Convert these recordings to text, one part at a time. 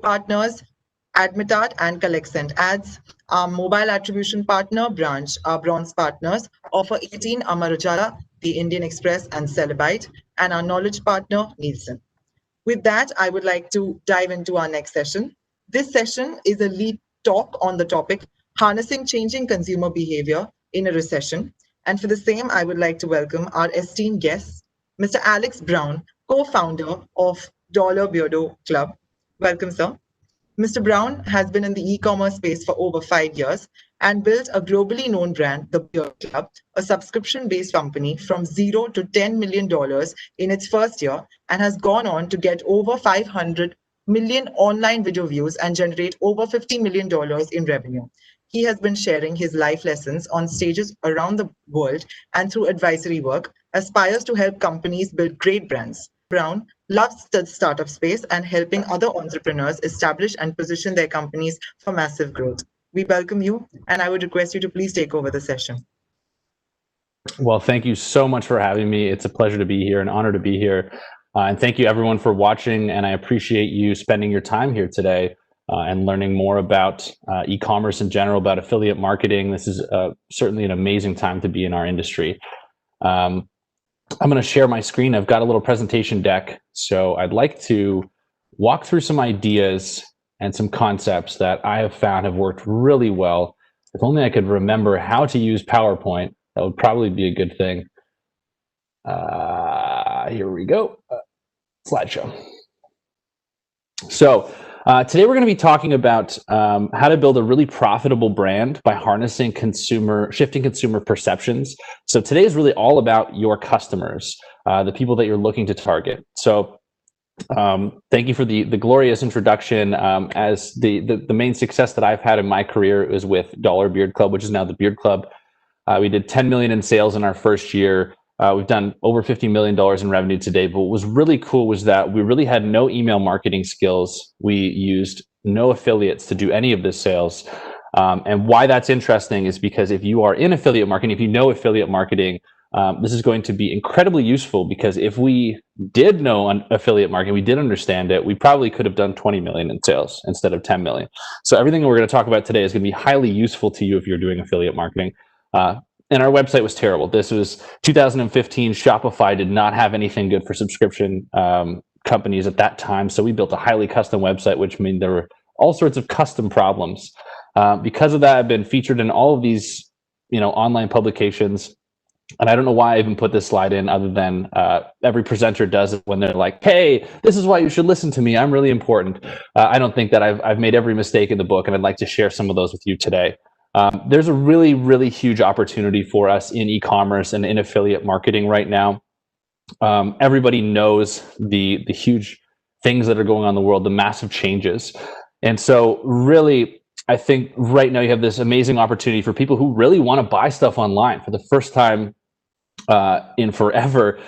partners, Admitat and Collectant Ads. Our mobile attribution partner branch, our bronze partners, offer 18 Amar Ujala, the Indian Express, and Celebite, and our knowledge partner, Nielsen. With that, I would like to dive into our next session. This session is a lead talk on the topic Harnessing Changing Consumer Behavior in a Recession. And for the same, I would like to welcome our esteemed guest, Mr. Alex Brown, co-founder of Dollar Beardo Club. Welcome, sir. Mr. Brown has been in the e-commerce space for over 5 years and built a globally known brand, the Beer Club, a subscription-based company from $0 to $10 million in its first year, and has gone on to get over 500 million online video views and generate over $50 million in revenue. He has been sharing his life lessons on stages around the world and through advisory work, aspires to help companies build great brands. Brown loves the startup space and helping other entrepreneurs establish and position their companies for massive growth. We welcome you, and I would request you to please take over the session. Well, thank you so much for having me. It's a pleasure to be here, an honor to be here. And thank you everyone for watching, and I appreciate you spending your time here today and learning more about e-commerce in general, about affiliate marketing. This is certainly an amazing time to be in our industry. I'm going to share my screen. I've got a little presentation deck. So I'd like to walk through some ideas and some concepts that I have found have worked really well. If only I could remember how to use PowerPoint, that would probably be a good thing. Here we go. Slideshow. So today we're going to be talking about how to build a really profitable brand by harnessing shifting consumer perceptions. So today is really all about your customers, the people that you're looking to target. So thank you for the glorious introduction. As the main success that I've had in my career is with Dollar Beard Club, which is now the Beard Club. We did 10 million in sales in our first year. We've done over $50 million in revenue today. But what was really cool was that we really had no email marketing skills. We used no affiliates to do any of the sales. And why that's interesting is because if you are in affiliate marketing, if you know affiliate marketing, this is going to be incredibly useful, because if we did know affiliate marketing, we did understand it, we probably could have done 20 million in sales instead of 10 million. So everything we're going to talk about today is going to be highly useful to you if you're doing affiliate marketing. And our website was terrible. This was 2015. Shopify did not have anything good for subscription companies at that time. So we built a highly custom website, which means there were all sorts of custom problems. Because of that, I've been featured in all of these, online publications. And I don't know why I even put this slide in, other than every presenter does it when they're like, hey, this is why you should listen to me. I'm really important. I don't think that I've made every mistake in the book, and I'd like to share some of those with you today. There's a really, really huge opportunity for us in e-commerce and in affiliate marketing right now. Everybody knows the huge things that are going on in the world, the massive changes. And so really, I think right now you have this amazing opportunity for people who really want to buy stuff online for the first time in forever.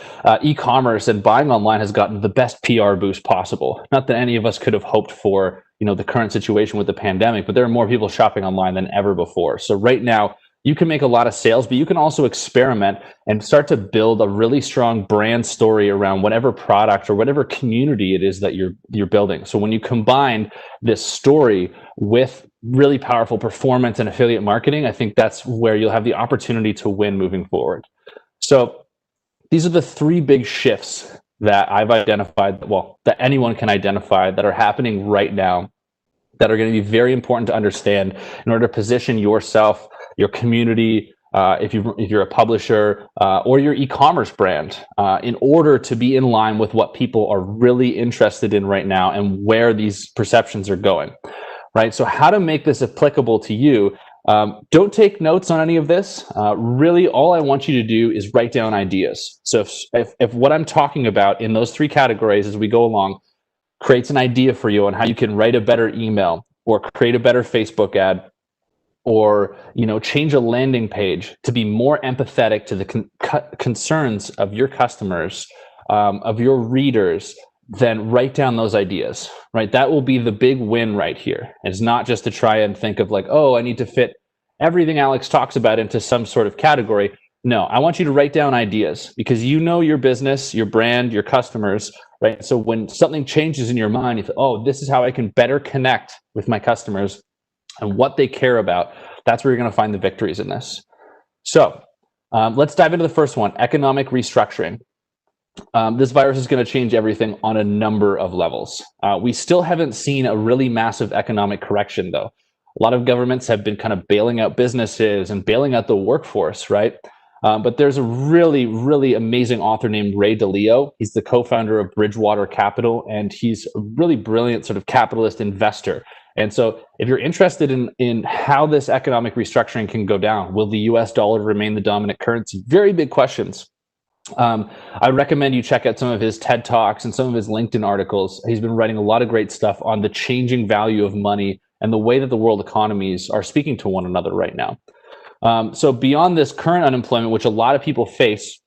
E-commerce and buying online has gotten the best PR boost possible. Not that any of us could have hoped for, the current situation with the pandemic, but there are more people shopping online than ever before. So right now, you can make a lot of sales, but you can also experiment and start to build a really strong brand story around whatever product or whatever community it is that you're building. So when you combine this story with really powerful performance and affiliate marketing, I think that's where you'll have the opportunity to win moving forward. So these are the three big shifts that I've identified, that anyone can identify, that are happening right now, that are going to be very important to understand in order to position yourself, your community, if you're a publisher or your e-commerce brand, in order to be in line with what people are really interested in right now and where these perceptions are going, right? So how to make this applicable to you. Don't take notes on any of this. Really, all I want you to do is write down ideas. So if what I'm talking about in those three categories as we go along creates an idea for you on how you can write a better email or create a better Facebook ad, or change a landing page to be more empathetic to the concerns of your customers, of your readers, then write down those ideas, right? That will be the big win right here. It's not just to try and think of like, oh, I need to fit everything Alex talks about into some sort of category. No, I want you to write down ideas, because your business, your brand, your customers right? So when something changes in your mind, you think, oh, this is how I can better connect with my customers and what they care about. That's where you're going to find the victories in this. So let's dive into the first one, economic restructuring. This virus is going to change everything on a number of levels. We still haven't seen a really massive economic correction, though. A lot of governments have been kind of bailing out businesses and bailing out the workforce, right? But there's a really, really amazing author named Ray Dalio. He's the co-founder of Bridgewater Capital, and he's a really brilliant sort of capitalist investor. And so if you're interested in how this economic restructuring can go down, will the US dollar remain the dominant currency? Very big questions. I recommend you check out some of his TED Talks and some of his LinkedIn articles. He's been writing a lot of great stuff on the changing value of money and the way that the world economies are speaking to one another right now. So beyond this current unemployment, which a lot of people face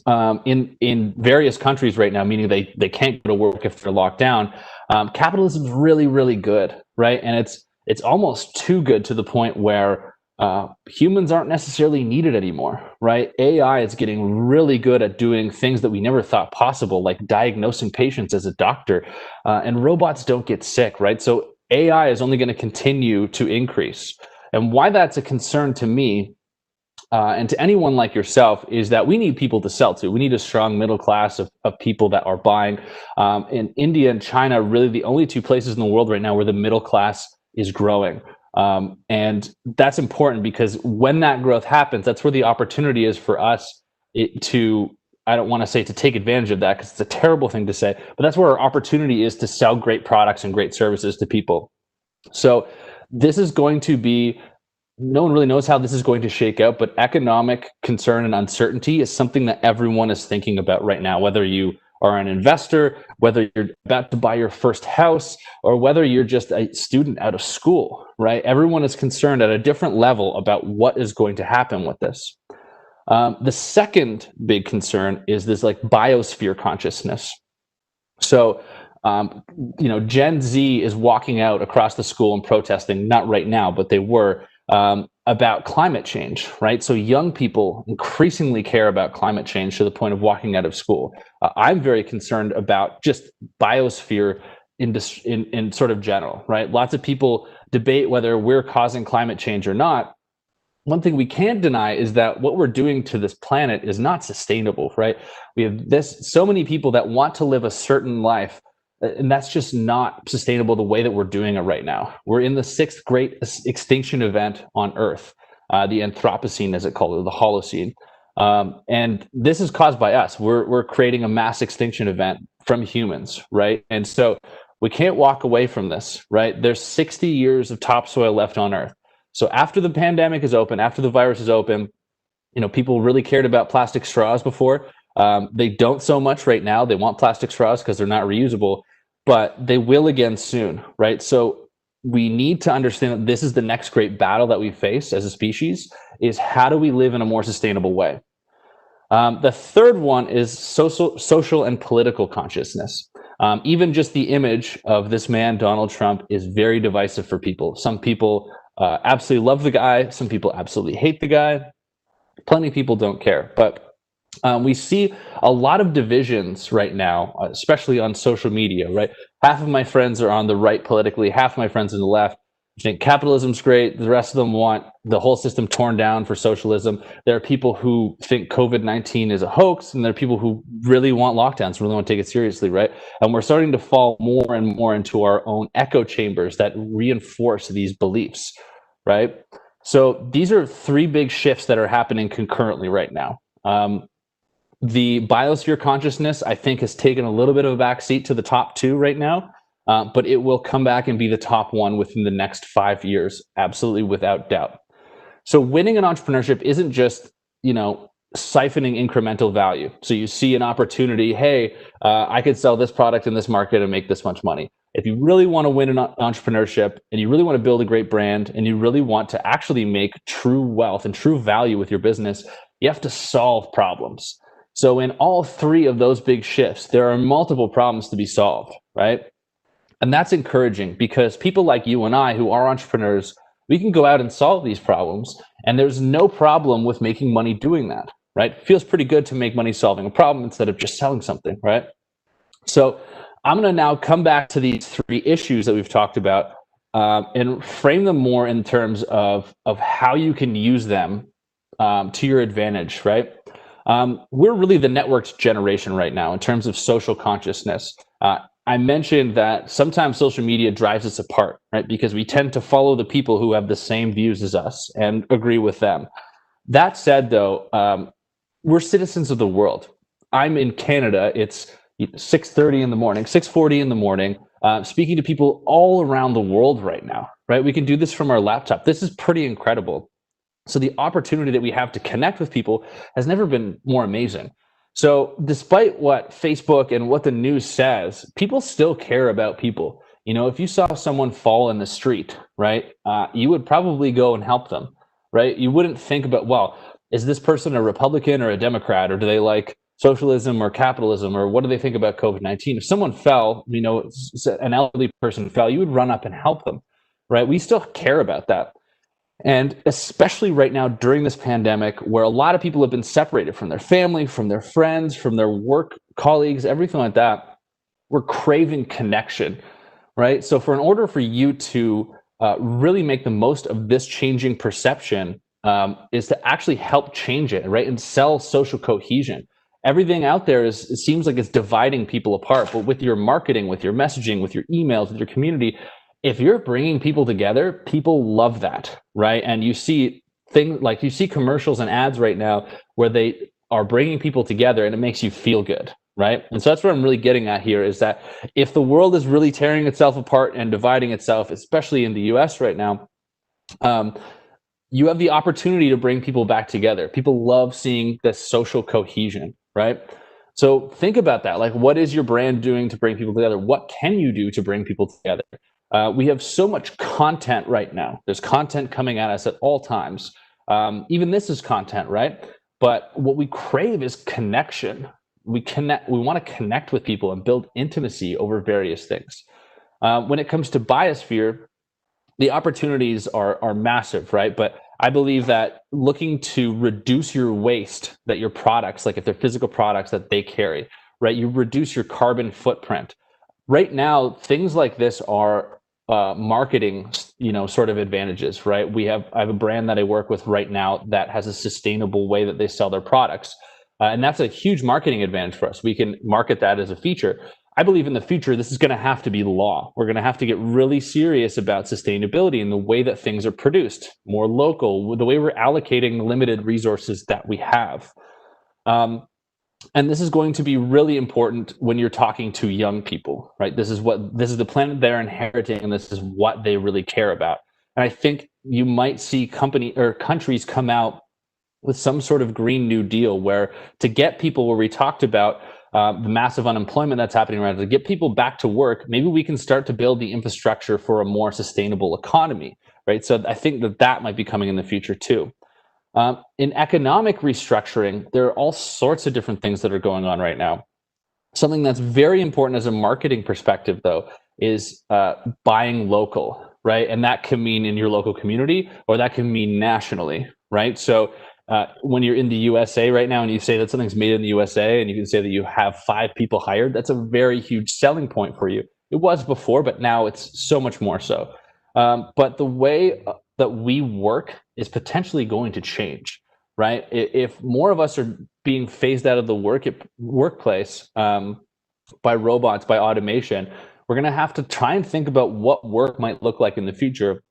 in various countries right now, meaning they can't go to work if they're locked down, capitalism is really, really good, right? And it's almost too good to the point where humans aren't necessarily needed anymore, right? AI is getting really good at doing things that we never thought possible, like diagnosing patients as a doctor, and robots don't get sick, right? So AI is only going to continue to increase. And why that's a concern to me and to anyone like yourself is that we need people to sell to. We need a strong middle class of people that are buying. In India and China, really the only two places in the world right now where the middle class is growing. And that's important because when that growth happens, that's where the opportunity is for us to, I don't want to say to take advantage of that because it's a terrible thing to say, but that's where our opportunity is to sell great products and great services to people. So this is going to be, no one really knows how this is going to shake out, but economic concern and uncertainty is something that everyone is thinking about right now, whether you are an investor, whether you're about to buy your first house, or whether you're just a student out of school, right? Everyone is concerned at a different level about what is going to happen with this. The second big concern is this like biosphere consciousness. So, Gen Z is walking out across the school and protesting, not right now, but they were, about climate change, right? So young people increasingly care about climate change to the point of walking out of school. I'm very concerned about just biosphere in sort of general, right? Lots of people debate whether we're causing climate change or not. One thing we can't deny is that what we're doing to this planet is not sustainable, right? We have so many people that want to live a certain life, and that's just not sustainable the way that we're doing it right now. We're in the sixth great extinction event on Earth, the Anthropocene, as it called it, the Holocene. And this is caused by us. We're creating a mass extinction event from humans, right? And so we can't walk away from this, right? There's 60 years of topsoil left on Earth. So after the pandemic is open, after the virus is open, people really cared about plastic straws before. They don't so much right now. They want plastic straws because they're not reusable, but they will again soon, right? So we need to understand that this is the next great battle that we face as a species, is how do we live in a more sustainable way? The third one is social and political consciousness. Even just the image of this man, Donald Trump, is very divisive for people. Some people absolutely love the guy. Some people absolutely hate the guy. Plenty of people don't care. But we see a lot of divisions right now, especially on social media, right? Half of my friends are on the right politically, half of my friends on the left. I think capitalism's great. The rest of them want the whole system torn down for socialism. There are people who think COVID-19 is a hoax, and there are people who really want lockdowns, really want to take it seriously, right? And we're starting to fall more and more into our own echo chambers that reinforce these beliefs, right? So these are three big shifts that are happening concurrently right now. The biosphere consciousness, I think, has taken a little bit of a backseat to the top two right now. But it will come back and be the top one within the next 5 years, absolutely, without doubt. So winning in entrepreneurship isn't just, siphoning incremental value. So you see an opportunity, hey, I could sell this product in this market and make this much money. If you really want to win in entrepreneurship and you really want to build a great brand and you really want to actually make true wealth and true value with your business, you have to solve problems. So in all three of those big shifts, there are multiple problems to be solved, right? And that's encouraging because people like you and I who are entrepreneurs, we can go out and solve these problems. And there's no problem with making money doing that, right? It feels pretty good to make money solving a problem instead of just selling something, right? So I'm going to now come back to these three issues that we've talked about and frame them more in terms of how you can use them to your advantage, right? We're really the networked generation right now in terms of social consciousness. I mentioned that sometimes social media drives us apart, right? Because we tend to follow the people who have the same views as us and agree with them. That said, though, we're citizens of the world. I'm in Canada. It's 6:30 in the morning, 6:40 in the morning, speaking to people all around the world right now, right? We can do this from our laptop. This is pretty incredible. So the opportunity that we have to connect with people has never been more amazing. So despite what Facebook and what the news says, people still care about people. You know, if you saw someone fall in the street, right, you would probably go and help them, right? You wouldn't think about, well, is this person a Republican or a Democrat, or do they like socialism or capitalism, or what do they think about COVID-19? If someone fell, you know, an elderly person fell, you would run up and help them, right? We still care about that. And especially right now during this pandemic, where a lot of people have been separated from their family, from their friends, from their work colleagues, everything like that, we're craving connection, right? So, in order for you to really make the most of this changing perception, is to actually help change it, right? And sell social cohesion. Everything out there it seems like it's dividing people apart, but with your marketing, with your messaging, with your emails, with your community, if you're bringing people together, people love that, right? And you see things like you see commercials and ads right now where they are bringing people together and it makes you feel good, right? And so that's what I'm really getting at here is that if the world is really tearing itself apart and dividing itself, especially in the US right now, you have the opportunity to bring people back together. People love seeing this social cohesion, right? So think about that. Like, what is your brand doing to bring people together? What can you do to bring people together? We have so much content right now. There's content coming at us at all times. Even this is content, right? But what we crave is connection. We want to connect with people and build intimacy over various things. When it comes to biosphere, the opportunities are massive, right? But I believe that looking to reduce your waste that your products, like if they're physical products that they carry, right? You reduce your carbon footprint. Right now, things like this are marketing, sort of advantages, right? I have a brand that I work with right now that has a sustainable way that they sell their products. And that's a huge marketing advantage for us. We can market that as a feature. I believe in the future, this is going to have to be law. We're going to have to get really serious about sustainability and the way that things are produced, more local, the way we're allocating the limited resources that we have. And this is going to be really important when you're talking to young people, right? This is the planet they're inheriting, and this is what they really care about. And I think you might see countries come out with some sort of Green New Deal where to get people where we talked about the massive unemployment that's happening around, to get people back to work, maybe we can start to build the infrastructure for a more sustainable economy, right? So I think that might be coming in the future too. In economic restructuring, there are all sorts of different things that are going on right now. Something that's very important as a marketing perspective, though, is buying local, right? And that can mean in your local community, or that can mean nationally, right? So when you're in the USA right now and you say that something's made in the USA and you can say that you have 5 people hired, that's a very huge selling point for you. It was before, but now it's so much more so. But the way that we work is potentially going to change, right? If more of us are being phased out of the workplace by robots, by automation, we're going to have to try and think about what work might look like in the future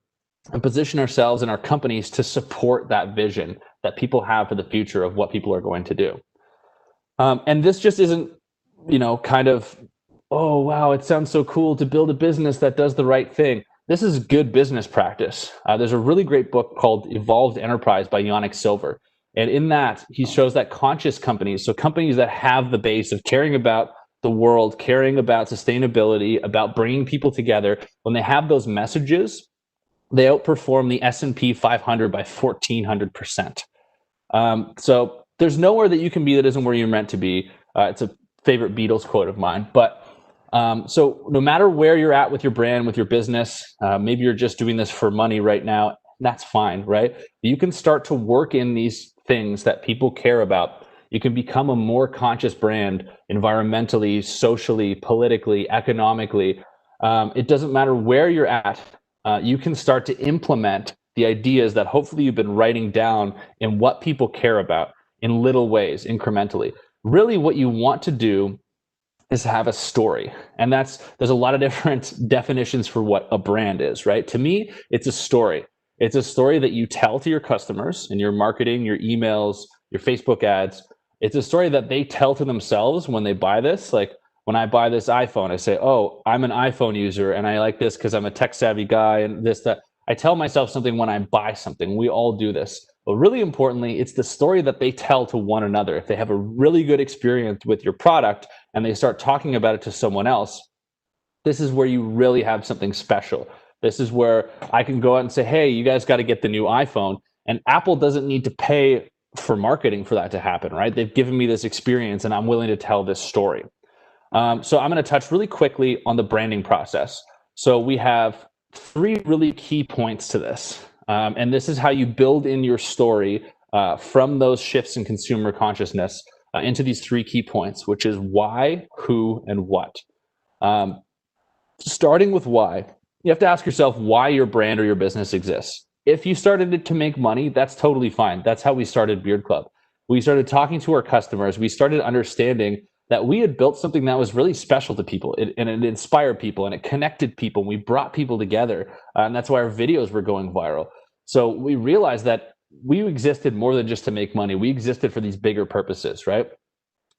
and position ourselves and our companies to support that vision that people have for the future of what people are going to do. And this just isn't, kind of, oh, wow, it sounds so cool to build a business that does the right thing. This is good business practice. There's a really great book called Evolved Enterprise by Yannick Silver. And in that, he shows that conscious companies, so companies that have the base of caring about the world, caring about sustainability, about bringing people together, when they have those messages, they outperform the S&P 500 by 1,400%. So there's nowhere that you can be that isn't where you're meant to be. It's a favorite Beatles quote of mine. But so no matter where you're at with your brand, with your business, maybe you're just doing this for money right now, that's fine, right? You can start to work in these things that people care about You can become a more conscious brand environmentally, socially, politically, economically. It doesn't matter where you're at. You can start to implement the ideas that hopefully you've been writing down in what people care about in little ways, incrementally. Really, what you want to do is have a story. And there's a lot of different definitions for what a brand is, right? To me, it's a story. It's a story that you tell to your customers in your marketing, your emails, your Facebook ads. It's a story that they tell to themselves when they buy this. Like when I buy this iPhone, I say, oh, I'm an iPhone user and I like this because I'm a tech savvy guy and this, that. I tell myself something when I buy something. We all do this. But really importantly, it's the story that they tell to one another. If they have a really good experience with your product and they start talking about it to someone else, this is where you really have something special. This is where I can go out and say, hey, you guys got to get the new iPhone. And Apple doesn't need to pay for marketing for that to happen, right? They've given me this experience and I'm willing to tell this story. So I'm going to touch really quickly on the branding process. So we have 3 really key points to this. And this is how you build in your story from those shifts in consumer consciousness into these 3 key points, which is why, who, and what. Starting with why, you have to ask yourself why your brand or your business exists. If you started it to make money, that's totally fine. That's how we started Beard Club. We started talking to our customers. We started understanding that we had built something that was really special to people, and it inspired people, and it connected people. And we brought people together, and that's why our videos were going viral. So we realized that we existed more than just to make money. We existed for these bigger purposes, right?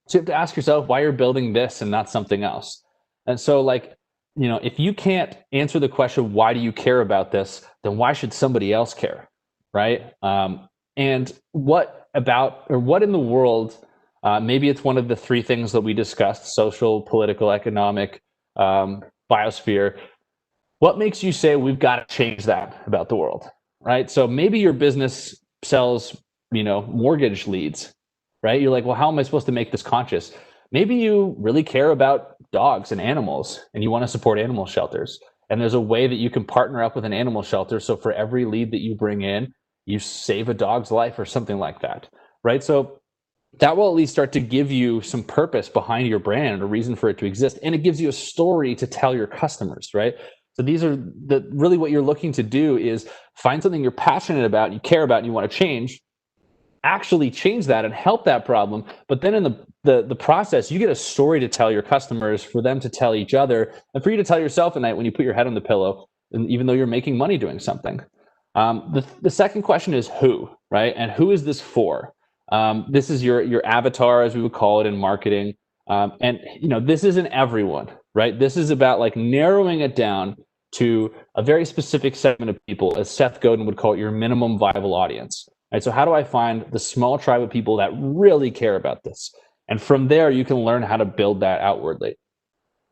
So you have to ask yourself why you're building this and not something else. And so, like, if you can't answer the question, why do you care about this, then why should somebody else care, right? And what in the world, maybe it's one of the 3 things that we discussed: social, political, economic, biosphere. What makes you say we've got to change that about the world, right? So maybe your business sells, mortgage leads, right? You're like, well, how am I supposed to make this conscious? Maybe you really care about dogs and animals and you want to support animal shelters. And there's a way that you can partner up with an animal shelter. So for every lead that you bring in, you save a dog's life or something like that, right? So that will at least start to give you some purpose behind your brand, a reason for it to exist. And it gives you a story to tell your customers, right? So these are really what you're looking to do is find something you're passionate about, you care about, and you want to change, actually change that and help that problem. But then in the process, you get a story to tell your customers, for them to tell each other, and for you to tell yourself at night when you put your head on the pillow, and even though you're making money doing something. The second question is who, right? And who is this for? This is your avatar, as we would call it in marketing. And this isn't everyone, right? This is about like narrowing it down to a very specific segment of people, as Seth Godin would call it, your minimum viable audience. Right? So how do I find the small tribe of people that really care about this? And from there, you can learn how to build that outwardly.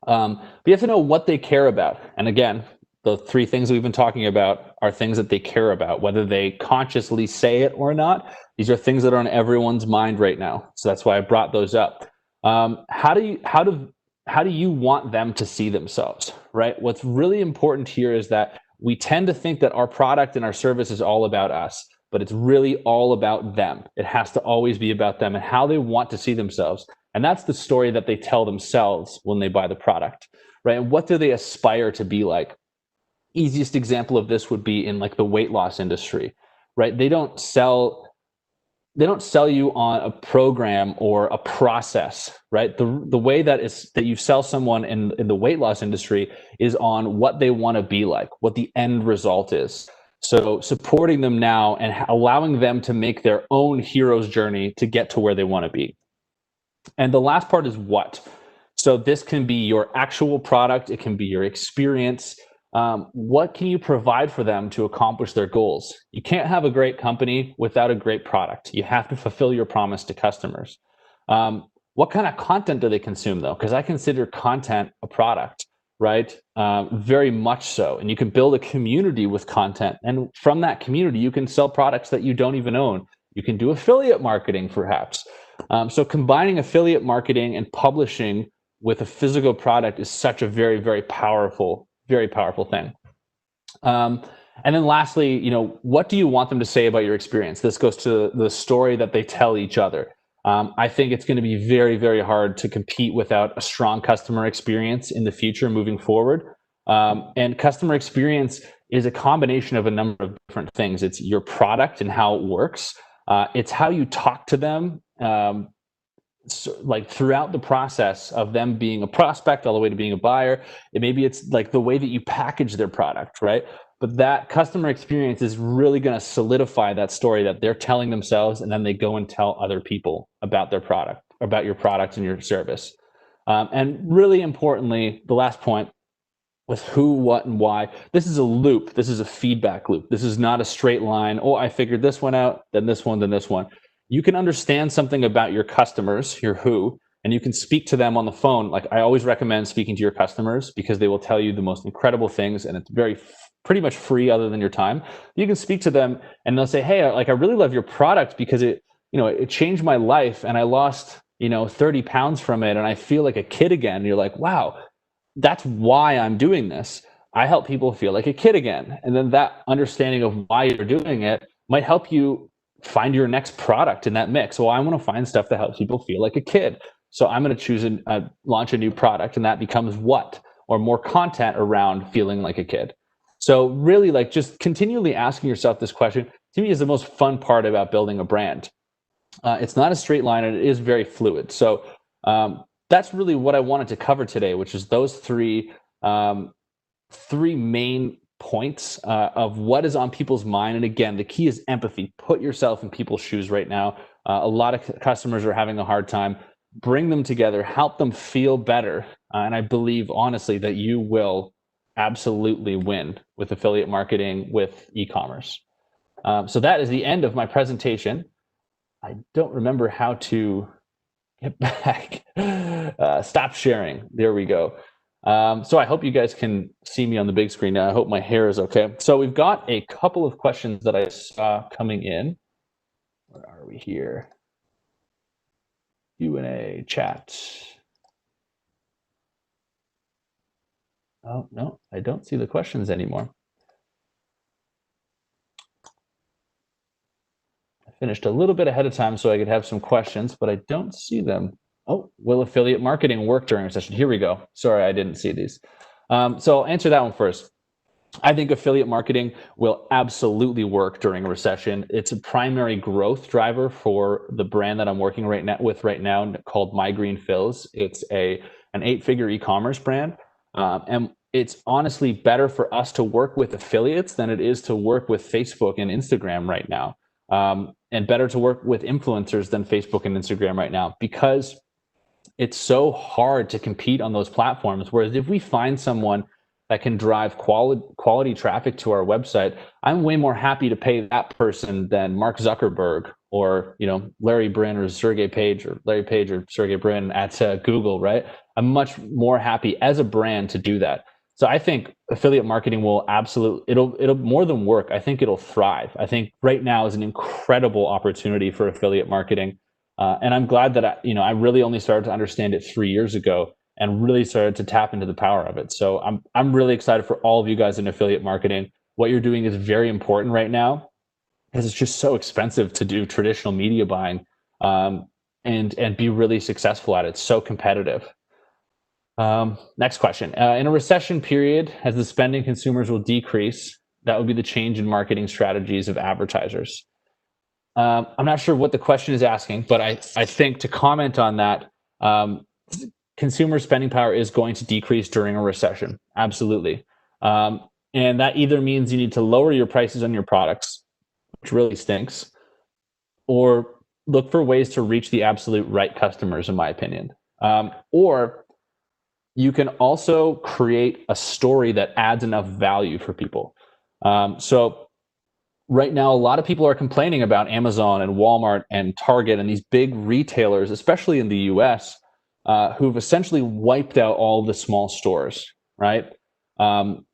But you have to know what they care about. And again, the 3 things we've been talking about are things that they care about, whether they consciously say it or not. These are things that are on everyone's mind right now. So that's why I brought those up. How do you want them to see themselves, right? What's really important here is that we tend to think that our product and our service is all about us, but it's really all about them. It has to always be about them and how they want to see themselves. And that's the story that they tell themselves when they buy the product, right? And what do they aspire to be like? Easiest example of this would be in like the weight loss industry, right? They don't sell you on a program or a process, right? The way that you sell someone in the weight loss industry is on what they want to be like, what the end result is. So supporting them now and allowing them to make their own hero's journey to get to where they want to be. And the last part is what. So this can be your actual product. It can be your experience. What can you provide for them to accomplish their goals? You can't have a great company without a great product. You have to fulfill your promise to customers. What kind of content do they consume, though? Because I consider content a product, right? Very much so. And you can build a community with content. And from that community, you can sell products that you don't even own. You can do affiliate marketing, perhaps. So combining affiliate marketing and publishing with a physical product is such a very, very powerful thing. And then lastly, what do you want them to say about your experience? This goes to the story that they tell each other. I think it's going to be very, very hard to compete without a strong customer experience in the future moving forward. And customer experience is a combination of a number of different things. It's your product and how it works. It's how you talk to them, like throughout the process of them being a prospect all the way to being a buyer. Maybe it's like the way that you package their product, right? But that customer experience is really going to solidify that story that they're telling themselves, and then they go and tell other people about their product, about your product and your service. And really importantly, the last point with who, what, and why. This is a loop. This is a feedback loop. This is not a straight line. Oh, I figured this one out, then this one, then this one. You can understand something about your customers, your who, and you can speak to them on the phone. Like, I always recommend speaking to your customers because they will tell you the most incredible things, and it's pretty much free other than your time. You can speak to them and they'll say, hey, I really love your product because it changed my life and I lost, 30 pounds from it and I feel like a kid again. And you're like, wow, that's why I'm doing this. I help people feel like a kid again. And then that understanding of why you're doing it might help you find your next product in that mix. Well, I want to find stuff that helps people feel like a kid. So I'm going to choose and launch a new product, and that becomes what? Or more content around feeling like a kid. So really, like, just continually asking yourself this question, to me, is the most fun part about building a brand. It's not a straight line, and it is very fluid. So that's really what I wanted to cover today, which is those three main points of what is on people's mind. And again, the key is empathy. Put yourself in people's shoes right now. A lot of customers are having a hard time. Bring them together, help them feel better. And I believe, honestly, that you will absolutely win with affiliate marketing, with e-commerce. So that is the end of my presentation. I don't remember how to get back. Stop sharing. There we go. So I hope you guys can see me on the big screen now. I hope my hair is okay. So we've got a couple of questions that I saw coming in. Where are we here? Q&A chat. Oh, no, I don't see the questions anymore. I finished a little bit ahead of time so I could have some questions, but I don't see them. Oh, will affiliate marketing work during a recession? Here we go. Sorry, I didn't see these. So I'll answer that one first. I think affiliate marketing will absolutely work during a recession. It's a primary growth driver for the brand that I'm working right now called My Green Fills. It's an 8-figure e-commerce brand. And it's honestly better for us to work with affiliates than it is to work with Facebook and Instagram right now. And better to work with influencers than Facebook and Instagram right now, because it's so hard to compete on those platforms. Whereas if we find someone that can drive quality traffic to our website, I'm way more happy to pay that person than Mark Zuckerberg or Larry Brin or Sergey Page or Larry Page or Sergey Brin at Google, right? I'm much more happy as a brand to do that. So I think affiliate marketing will it'll more than work. I think it'll thrive. I think right now is an incredible opportunity for affiliate marketing. And I'm glad that I really only started to understand it 3 years ago and really started to tap into the power of it. So I'm really excited for all of you guys in affiliate marketing. What you're doing is very important right now because it's just so expensive to do traditional media buying and be really successful at it. It's so competitive. Next question. In a recession period, as the spending consumers will decrease, that would be the change in marketing strategies of advertisers. I'm not sure what the question is asking, but I think to comment on that, consumer spending power is going to decrease during a recession. Absolutely. And that either means you need to lower your prices on your products, which really stinks, or look for ways to reach the absolute right customers, in my opinion. Or you can also create a story that adds enough value for people. So right now, a lot of people are complaining about Amazon and Walmart and Target and these big retailers, especially in the US, who've essentially wiped out all the small stores, right?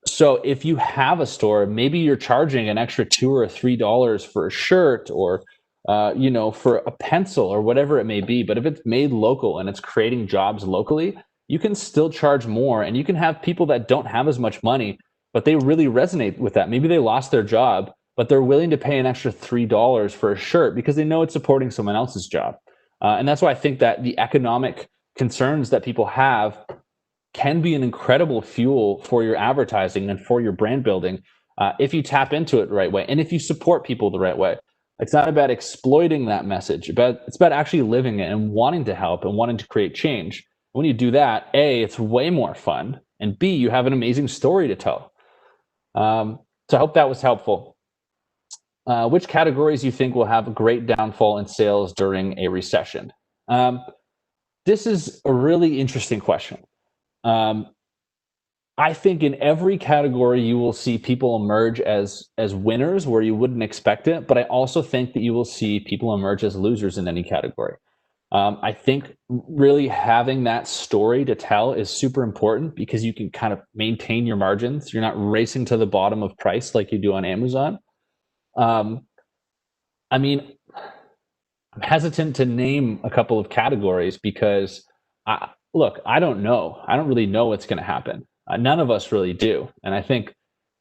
So if you have a store, maybe you're charging an extra $2 or $3 for a shirt or for a pencil or whatever it may be. But if it's made local and it's creating jobs locally, you can still charge more, and you can have people that don't have as much money, but they really resonate with that. Maybe they lost their job, but they're willing to pay an extra $3 for a shirt because they know it's supporting someone else's job. And that's why I think that the economic concerns that people have can be an incredible fuel for your advertising and for your brand building if you tap into it the right way and if you support people the right way. It's not about exploiting that message, but it's about actually living it and wanting to help and wanting to create change. When you do that, A, it's way more fun, and B, you have an amazing story to tell. So I hope that was helpful. Which categories you think will have a great downfall in sales during a recession? This is a really interesting question. I think in every category you will see people emerge as winners where you wouldn't expect it, but I also think that you will see people emerge as losers in any category. I think really having that story to tell is super important because you can kind of maintain your margins. You're not racing to the bottom of price like you do on Amazon. I mean, I'm hesitant to name a couple of categories because, look, I don't know. I don't really know what's going to happen. None of us really do. And I think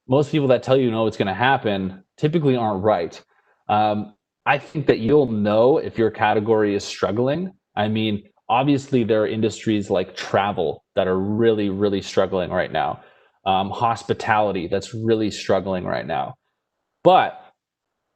most people that tell you know what's going to happen typically aren't right. I think that you'll know if your category is struggling. I mean, obviously, there are industries like travel that are really, really struggling right now. Hospitality that's really struggling right now. But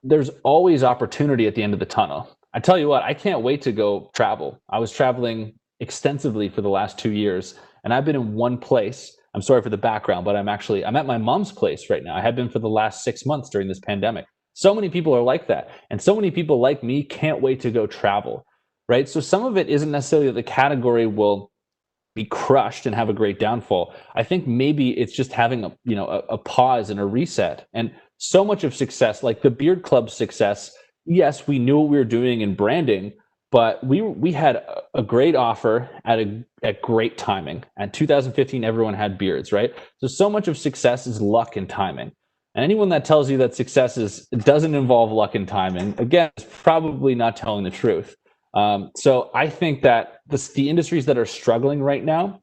there's always opportunity at the end of the tunnel. I tell you what, I can't wait to go travel. I was traveling extensively for the last 2 years, and I've been in one place. I'm sorry for the background, but I'm at my mom's place right now. I have been for the last 6 months during this pandemic. So many people are like that, and so many people like me can't wait to go travel, right? So some of it isn't necessarily that the category will be crushed and have a great downfall. I think maybe it's just having a pause and a reset. And so much of success, like the Beard Club success, yes, we knew what we were doing in branding, but we had a great offer at great timing. At 2015, everyone had beards, right? So much of success is luck and timing. And anyone that tells you that success doesn't involve luck and timing, again, is probably not telling the truth. So I think that the industries that are struggling right now,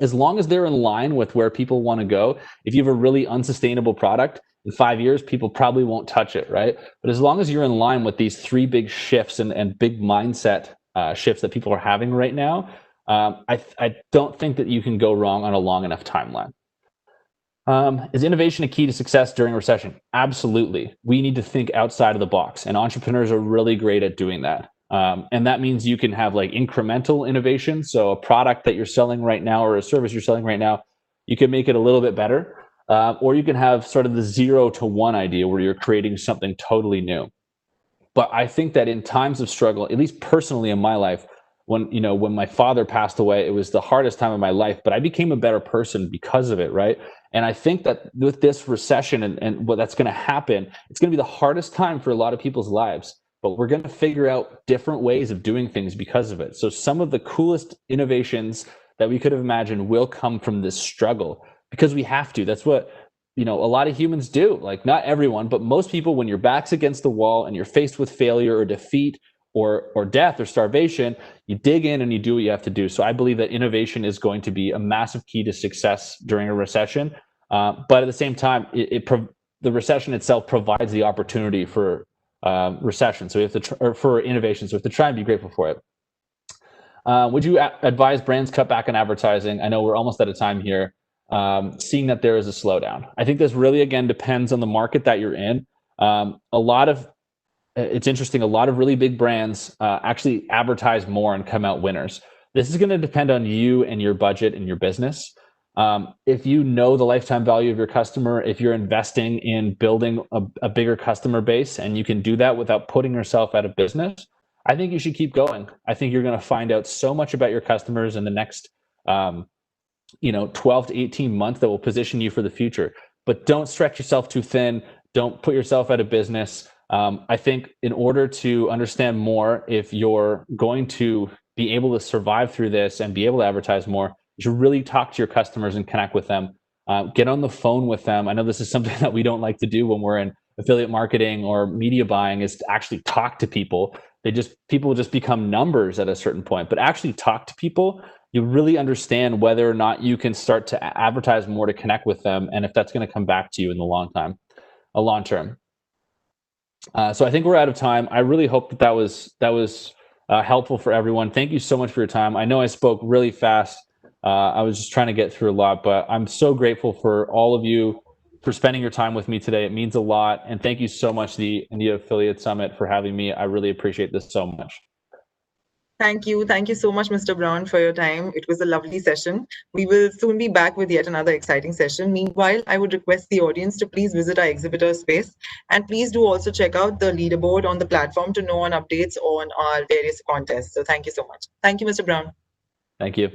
as long as they're in line with where people want to go, if you have a really unsustainable product, in 5 years, people probably won't touch it, right? But as long as you're in line with these three big shifts and big mindset shifts that people are having right now, I don't think that you can go wrong on a long enough timeline. Is innovation a key to success during a recession? Absolutely. We need to think outside of the box, and entrepreneurs are really great at doing that. And that means you can have like incremental innovation. So a product that you're selling right now or a service you're selling right now, you can make it a little bit better. Or you can have sort of the 0 to 1 idea where you're creating something totally new. But I think that in times of struggle, at least personally in my life, when my father passed away, it was the hardest time of my life, but I became a better person because of it, right? And I think that with this recession and what that's going to happen, it's going to be the hardest time for a lot of people's lives, but we're going to figure out different ways of doing things because of it. So some of the coolest innovations that we could have imagined will come from this struggle because we have to. That's what a lot of humans do. Like not everyone, but most people, when your back's against the wall and you're faced with failure or defeat or death or starvation, you dig in and you do what you have to do. So I believe that innovation is going to be a massive key to success during a recession. But at the same time, the recession itself provides the opportunity for recession. So we have to or for innovation. So we have to try and be grateful for it. Would you advise brands cut back on advertising? I know we're almost out of time here. Seeing that there is a slowdown, I think this really again depends on the market that you're in. It's interesting. A lot of really big brands actually advertise more and come out winners. This is going to depend on you and your budget and your business. If you know the lifetime value of your customer, if you're investing in building a bigger customer base and you can do that without putting yourself out of business, I think you should keep going. I think you're going to find out so much about your customers in the next 12 to 18 months that will position you for the future. But don't stretch yourself too thin. Don't put yourself out of business. I think in order to understand more, if you're going to be able to survive through this and be able to advertise more, you should really talk to your customers and connect with them. Get on the phone with them. I know this is something that we don't like to do when we're in affiliate marketing or media buying, is to actually talk to people. People just become numbers at a certain point, but actually talk to people. You really understand whether or not you can start to advertise more to connect with them, and if that's going to come back to you in the long term. So I think we're out of time. I really hope that was helpful for everyone. Thank you so much for your time. I know I spoke really fast. I was just trying to get through a lot, but I'm so grateful for all of you for spending your time with me today. It means a lot. And thank you so much, the India Affiliate Summit, for having me. I really appreciate this so much. Thank you. Thank you so much, Mr. Brown, for your time. It was a lovely session. We will soon be back with yet another exciting session. Meanwhile, I would request the audience to please visit our exhibitor space. And please do also check out the leaderboard on the platform to know on updates on our various contests. So thank you so much. Thank you, Mr. Brown. Thank you.